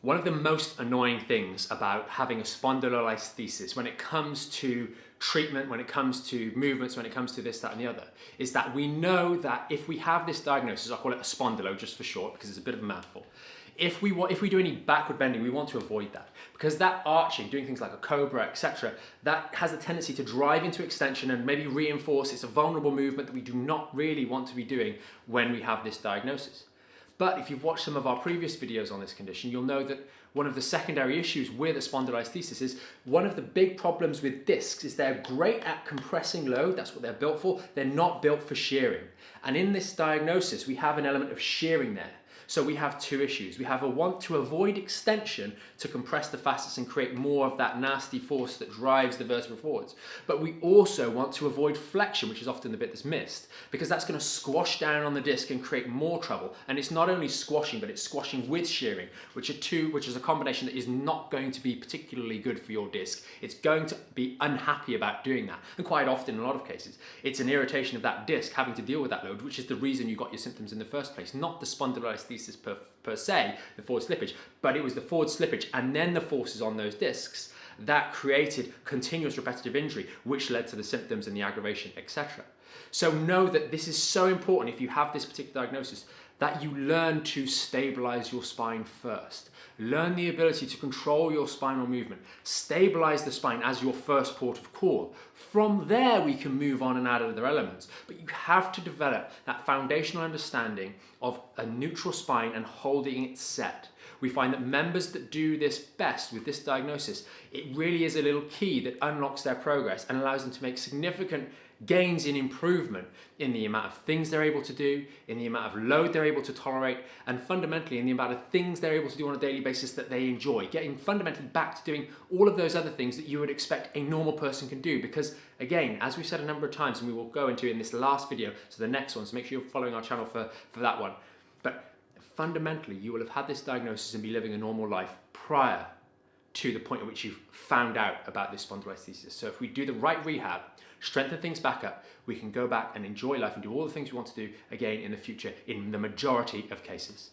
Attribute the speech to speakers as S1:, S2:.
S1: One of the most annoying things about having a spondylolisthesis when it comes to treatment, when it comes to movements, when it comes to this, that and the other, is that we know that if we have this diagnosis, I'll call it a spondylo just for short because it's a bit of a mouthful, if we do any backward bending, we want to avoid that because that arching, doing things like a cobra, etc., that has a tendency to drive into extension and maybe reinforce. It's a vulnerable movement that we do not really want to be doing when we have this diagnosis. But if you've watched some of our previous videos on this condition, you'll know that one of the secondary issues with a spondylolisthesis is one of the big problems with discs is they're great at compressing load. That's what they're built for. They're not built for shearing. And in this diagnosis, we have an element of shearing there. So we have two issues. We have a want to avoid extension to compress the facets and create more of that nasty force that drives the vertebra forwards. But we also want to avoid flexion, which is often the bit that's missed, because that's going to squash down on the disc and create more trouble. And it's not only squashing, but it's squashing with shearing, which is a combination that is not going to be particularly good for your disc. It's going to be unhappy about doing that. And quite often, in a lot of cases, it's an irritation of that disc having to deal with that load, which is the reason you got your symptoms in the first place, not the spondylolisthesis per se, the forward slippage, but it was the forward slippage and then the forces on those discs that created continuous repetitive injury, which led to the symptoms and the aggravation, etc. So know that this is so important if you have this particular diagnosis, that you learn to stabilize your spine first. Learn the ability to control your spinal movement. Stabilize the spine as your first port of call. From there, we can move on and add other elements. But you have to develop that foundational understanding of a neutral spine and holding it set. We find that members that do this best with this diagnosis, it really is a little key that unlocks their progress and allows them to make significant gains in improvement in the amount of things they're able to do, in the amount of load they're able to tolerate, and fundamentally in the amount of things they're able to do on a daily basis that they enjoy, getting fundamentally back to doing all of those other things that you would expect a normal person can do. Because again, as we've said a number of times, and we will go into in this last video, so the next one, so make sure you're following our channel for that one. But fundamentally, you will have had this diagnosis and be living a normal life prior to the point at which you've found out about this spondylolisthesis. So if we do the right rehab, strengthen things back up, we can go back and enjoy life and do all the things we want to do again in the future in the majority of cases.